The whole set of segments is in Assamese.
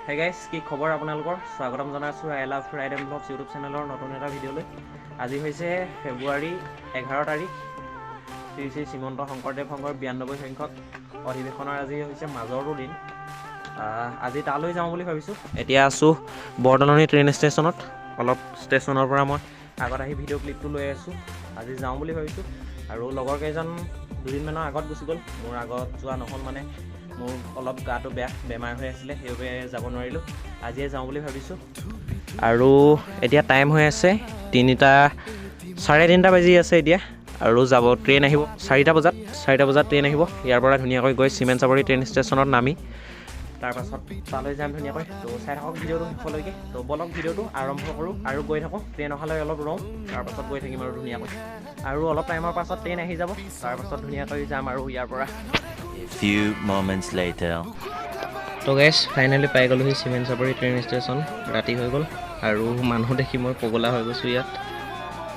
Hey guys, কি খবৰ আপোনালোকৰ স্বাগতম জনাইছো আই লাভ ৰাইডেম ব্লগছ ইউটিউব চেনেলৰ নতুন এটা ভিডিঅ'লৈ। আজি হৈছে ফেব্ৰুৱাৰী 11 তাৰিখ। শ্ৰী শ্ৰী শ্ৰীমন্ত শংকৰদেৱ সংঘৰ 92 সংখ্যক অধিৱেশনৰ আজি হৈছে মাজৰটো দিন। আজি তালৈ যাওঁ বুলি ভাবিছোঁ। এতিয়া আছোঁ বৰদলনি ট্ৰেইন ষ্টেচনত। অলপ ষ্টেচনৰ পৰা মই আগত আহি ভিডিঅ' ক্লিপটো লৈ আছোঁ। আজি যাওঁ বুলি ভাবিছোঁ আৰু লগৰ কেইজন দুদিনমানৰ আগত গুচি গ'ল। মোৰ আগত যোৱা নহ'ল, মানে মোৰ অলপ গাটো বেমাৰ হৈ আছিলে, সেইবাবে যাব নোৱাৰিলোঁ। আজিয়ে যাওঁ বুলি ভাবিছোঁ। আৰু এতিয়া টাইম হৈ আছে 3:30 বাজি আছে এতিয়া। আৰু যাব ট্ৰেইন আহিব 4টা বজাত ট্ৰেইন আহিব। ইয়াৰ পৰা ধুনীয়াকৈ গৈ চিমেণ্ট চাপৰি ট্ৰেইন ষ্টেচনত নামি তাৰপাছত তালৈ যাম ধুনীয়াকৈ। তো চাই থাকক ভিডিঅ'টো শেষলৈকে। তো বলক ভিডিঅ'টো আৰম্ভ কৰোঁ আৰু গৈ থাকোঁ। ট্ৰেইন অহালৈ অলপ ৰওঁ, তাৰপাছত গৈ থাকিম আৰু ধুনীয়াকৈ। আৰু অলপ টাইমৰ পাছত ট্ৰেইন আহি যাব, তাৰপাছত ধুনীয়াকৈ যাম আৰু ইয়াৰ পৰা। Few moments later. তো গাইছ ফাইনেলি পাই গ'লোহি চিমেণ্ট চাপৰি ট্ৰেইন ষ্টেচন। ৰাতি হৈ গ'ল আৰু মানুহ দেখি মই পগলা হৈ গৈছোঁ ইয়াত।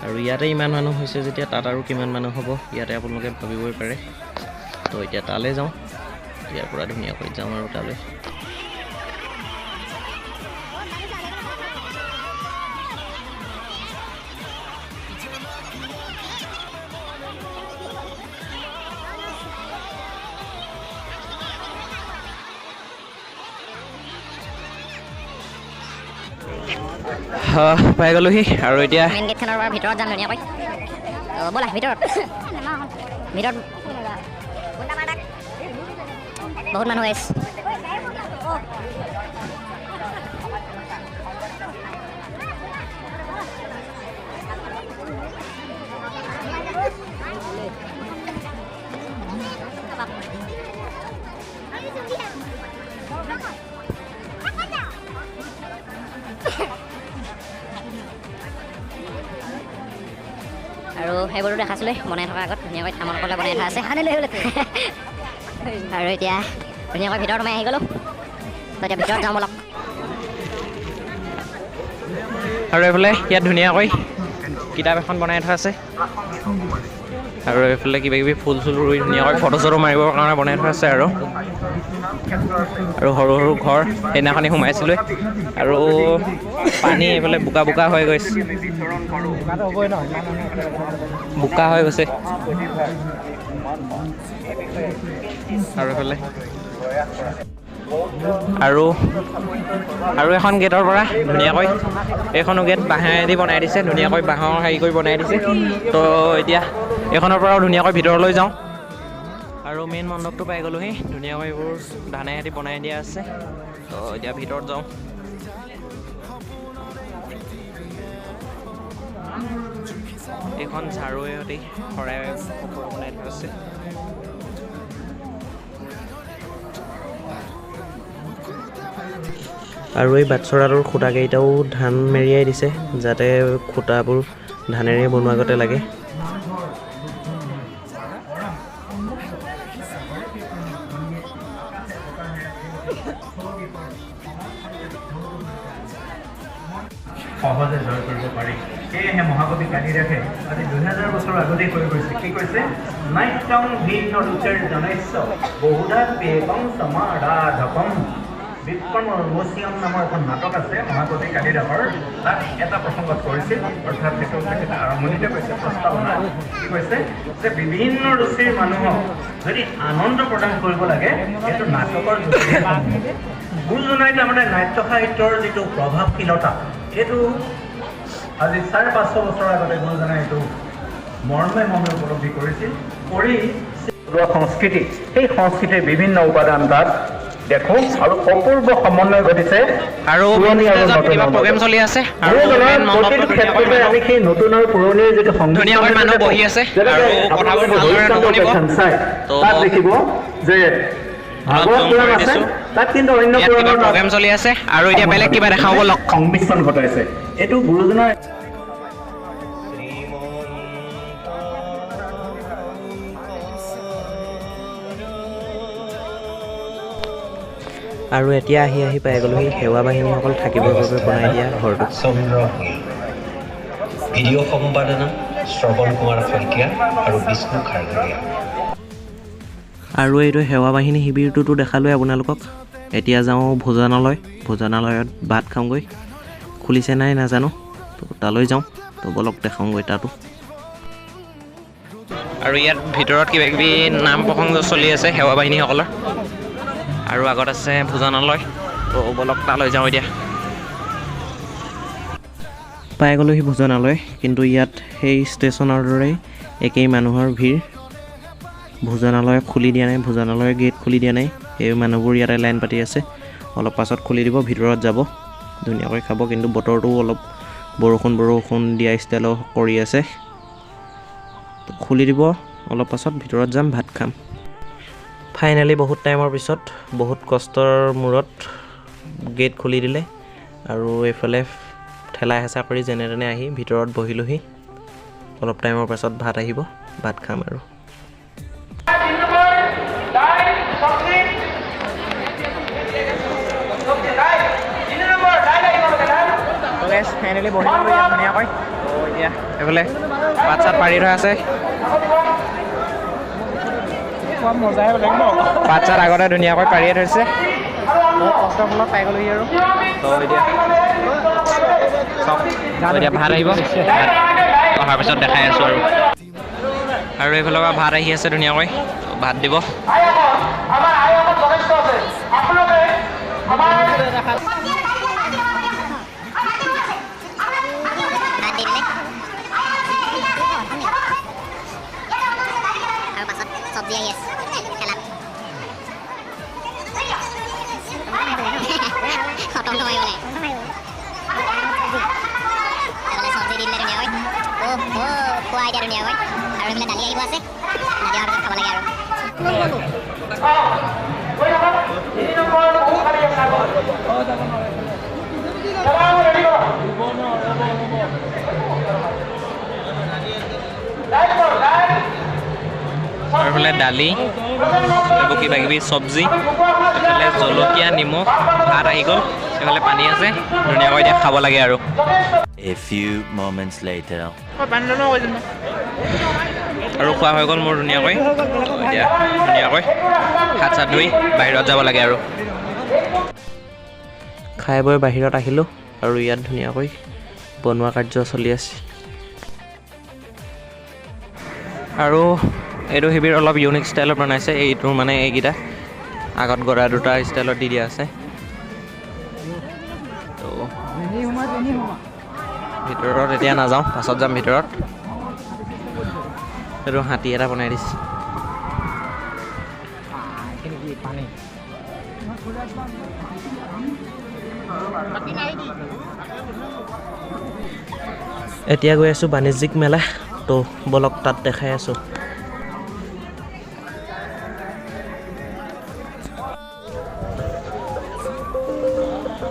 আৰু ইয়াতে ইমান মানুহ হৈছে যেতিয়া তাত আৰু কিমান মানুহ হ'ব ইয়াতে আপোনালোকে ভাবিবই পাৰে। তো এতিয়া তালৈ যাওঁ, ইয়াৰ পৰা ধুনীয়াকৈ যাম আৰু তালৈ। পাই গ'লোহি আৰু এতিয়া মেইন গেটখনৰ পৰা ভিতৰত যাম ধুনীয়াকৈ। ব'লা ভিতৰত বহুত মানুহ আহিছে। আৰু সেইবোৰো দেখাইছিলে বনাই থকাৰ আগত ধুনীয়াকৈ থামনকলে বনাই থোৱা আছে। আৰু এতিয়া ধুনীয়াকৈ ভিতৰত সোমাই আহি গ'লোঁ। তো এতিয়া ভিতৰত যাওঁ বলক। আৰু এইফালে ইয়াত ধুনীয়াকৈ কিতাপ এখন বনাই থোৱা আছে। আৰু এইফালে কিবা কিবি ফুল চুল ৰুই ধুনীয়াকৈ ফটো চটো মাৰিবৰ কাৰণে বনাই থোৱা আছে। আৰু সৰু সৰু ঘৰ সেইদিনাখনি সোমাইছিলোঁ। আৰু পানী এইফালে বোকা হৈ গৈছে, বোকা হৈ গৈছে। আৰু এইফালে আৰু এখন গেটৰ পৰা ধুনীয়াকৈ এইখনো গেট বাঁহেদি বনাই দিছে, ধুনীয়াকৈ বাঁহৰ হেৰি কৰি বনাই দিছে। তো এতিয়া এইখনৰ পৰাও ধুনীয়াকৈ ভিতৰলৈ যাওঁ। আৰু মেইন মণ্ডপটো পাই গ'লোহি, ধুনীয়াকৈ এইবোৰ ধানেহেঁতি বনাই দিয়া আছে। তো এতিয়া ভিতৰত যাওঁ। এইখন ঝাৰুৱে সৈতে শৰাই বনাই থোৱা আছে। আৰু এই বাটচৰাটোৰ খুঁটাকেইটাও ধান মেৰিয়াই দিছে, যাতে খুঁটাবোৰ ধানেৰে বনোৱা গতে লাগে। সহজে জয় কৰিব পাৰি। সেয়েহে মহাকবি কালিদাসে আজি 2000 বছৰ আগতেই কৈ গৈছে, কি কৈছে? নাট্যং ভিন্ন ৰুচিৰ জনস্য বহুধা বেগং সমাৰাধকম। বিক্ৰমোচিয়ম নামৰ এখন নাটক আছে মহাকবি কালিদাসৰ। তাত এটা প্ৰসংগত কৰিছিল, অৰ্থাৎ সেইটো তেখেতে আৰম্ভণিতে কৈছে প্ৰস্তাৱনা। কি কৈছে যে বিভিন্ন ৰুচিৰ মানুহক যদি আনন্দ প্ৰদান কৰিব লাগে সেইটো নাটকৰ গুৰুজনাই তাৰমানে নাট্য সাহিত্যৰ যিটো প্ৰভাৱশীলতা, এইটো আজি 550 বছৰ আগতে গুৰুজনাই এইটো মৰ্মে উপলব্ধি কৰিছিল। কৰি সংস্কৃতি, সেই সংস্কৃতিৰ বিভিন্ন উপাদান তাত দেখোঁ আৰু অপূৰ্ব সমন্বয় ঘটিছে। আৰু প্ৰগ্ৰেম চলি আছে। প্ৰতিটো ক্ষেত্ৰতে আমি সেই নতুন আৰু পুৰণিৰ যিটো ধুনীয়াকৈ মানুহ বহি আছে আৰু কথাবোৰ ভালদৰে নুশুনিব। তাত দেখিব যে ভাগৱত পুৰাণ আছে, তাত কিন্তু অন্য পুৰাণৰ প্ৰগ্ৰেম চলি আছে। আৰু এতিয়া বেলেগ কিবা দেখাব লওক সংমিশ্ৰণ ঘটাইছে। এইটো গুৰুজনাৰ আৰু এতিয়া আহি পাই গ'লোহি সেৱা বাহিনীসকল থাকিবৰ বাবে বনাই দিয়া ঘৰটো। ভিডিঅ' সম্পাদনা শ্ৰৱণ কুমাৰ শইকীয়া আৰু বিষ্ণু খাৰঘৰীয়া। আৰু এইটো সেৱা বাহিনী শিবিৰটোতো দেখালোৱে আপোনালোকক। এতিয়া যাওঁ ভোজনালয়ত ভাত খাওঁগৈ খুলিছে নাই নাজানো তো তালৈ যাওঁ তো বলক দেখাওঁগৈ তাতো আৰু ইয়াত ভিতৰত কিবা কিবি নাম প্ৰসংগ চলি আছে সেৱা বাহিনীসকলৰ আৰু আগত আছে ভোজনালয় তো বলক তালৈ যাওঁ এতিয়া পাই গ'লোহি ভোজনালয় কিন্তু ইয়াত সেই ষ্টেচনৰ দৰেই একেই মানুহৰ ভিৰ ভোজনালয় খুলি দিয়া নাই ভোজনালয়ৰ গেট খুলি দিয়া নাই এই মানুহবোৰ ইয়াতে লাইন পাতি আছে অলপ পাছত খুলি দিব ভিতৰত যাব ধুনীয়াকৈ খাব কিন্তু বতৰটো অলপ বৰষুণ দিয়া ষ্টাইলৰ কৰি আছে তো খুলি দিব অলপ পাছত ভিতৰত যাম ভাত খাম ফাইনেলি বহুত টাইমৰ পিছত বহুত কষ্টৰ মূৰত গেট খুলি দিলে আৰু এইফালে ঠেলা হেঁচা কৰি যেনে তেনে আহি ভিতৰত বহিলোহি অলপ টাইমৰ পাছত ভাত আহিব ভাত খাম আৰু ফাইনেলি বহিলোঁ ইয়াত ধুনীয়াকৈ এতিয়া এইফালে ভাত চাত পাৰি থোৱা আছে ভাত চাত আগতে ধুনীয়াকৈ পাৰিয়ে থৈছে বহুত কষ্টৰ ফলত পাই গ'লোহি আৰু তো এতিয়া এতিয়া ভাত আহিব অহাৰ পিছত দেখাই আছোঁ আৰু এইফালৰ পৰা ভাত আহি আছে ধুনীয়াকৈ ভাত দিব চব্জি আহি আছে খেলাত খতম নহয় বোলে চব্জি দিলে ধুনীয়াকৈ খোৱা এতিয়া ধুনীয়াকৈ আৰু এইফালে দালি আহিব আছে দালি অহাৰ পিছত খাব লাগে আৰু এইফালে দালি এইবোৰ কিবা কিবি চব্জি এইফালে জলকীয়া নিমখ ভাত আহি গ'ল এইফালে পানী আছে ধুনীয়াকৈ এতিয়া খাব লাগে আৰু A few moments later. আৰু খোৱা হৈ গ'ল মোৰ ধুনীয়াকৈ এতিয়া ধুনীয়াকৈ হাত চাত ধুই বাহিৰত যাব লাগে আৰু খাই বৈ বাহিৰত আহিলোঁ আৰু ইয়াত ধুনীয়াকৈ বনোৱা কাৰ্য চলি আছে আৰু এইটো শিবিৰ অলপ ইউনিক ষ্টাইলত বনাইছে এইটো মানে এইকেইটা আগত গড়া দুটা ষ্টাইলত দি দিয়া আছে তো ভিতৰত এতিয়া নাযাওঁ পাছত যাম ভিতৰত এইটো হাতী এটা বনাই দিছে এতিয়া গৈ আছোঁ বাণিজ্যিক মেলা তো বলক তাত দেখাই আছোঁ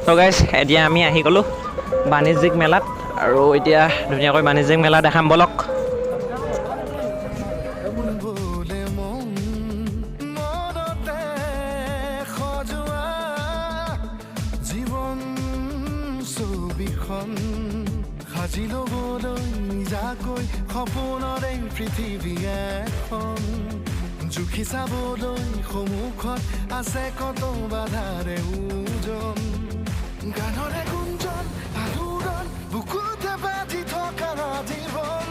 তো গাইজ এতিয়া আমি আহি গ'লোঁ বাণিজ্যিক মেলাত আৰু এতিয়া ধুনীয়াকৈ বাণিজ্যিক মেলা দেখাম বলক সপোনৰে পৃথিৱী এখন জুখি চাবলৈ সন্মুখত আছে কত বাধাৰে ওজন গানৰে গুঞ্জন আলোড়ন বুকুতে বাজি থকা জীৱন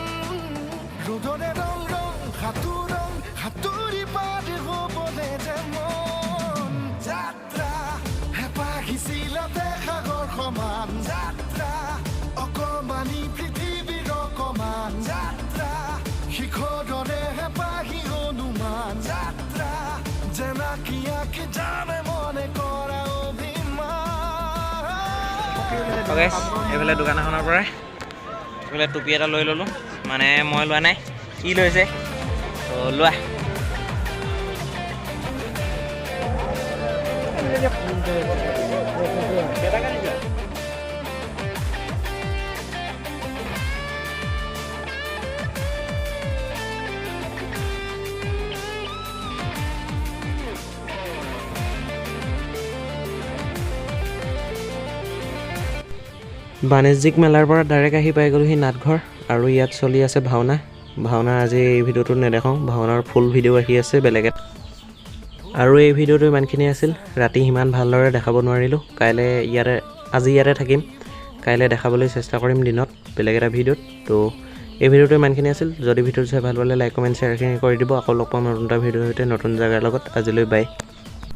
ৰ'দৰে ৰং ৰং সাঁতুৰি পাৰি হ'বলে যে মন যাত্ৰা হেঁপাহিছিলতে সাগৰ সমান যাত্ৰা অকমানি পৃথিৱীৰ অকমান যাত্ৰা শিখৰৰে হেঁপাহি হনুমান যাত্ৰা জেনাকি আঁকি জানে মনে কৰা এইফালে দোকান এখনৰ পৰা এইফালে টুপি এটা লৈ ল'লোঁ মানে মই লোৱা নাই কি লৈছে লোৱা বাণিজ্যিক মেলাৰ পৰা ডাইৰেক্ট আহি পাই গ'লোহি নাটঘৰ আৰু ইয়াত চলি আছে ভাওনা আজি এই ভিডিঅ'টোত নেদেখাওঁ ভাওনাৰ ফুল ভিডিঅ' আহি আছে বেলেগ আৰু এই ভিডিঅ'টো ইমানখিনি আছিল ৰাতি ইমান ভালদৰে দেখাব নোৱাৰিলোঁ আজি ইয়াতে থাকিম কাইলৈ দেখাবলৈ চেষ্টা কৰিম দিনত বেলেগ এটা ভিডিঅ'ত তো এই ভিডিঅ'টো ইমানখিনি আছিল যদি ভিডিঅ'টো চাই ভাল পালে লাইক কমেণ্ট শ্বেয়াৰখিনি কৰি দিব আকৌ লগ পাম নতুন এটা ভিডিঅ'ৰ সৈতে নতুন জেগাৰ লগত আজিলৈ বাই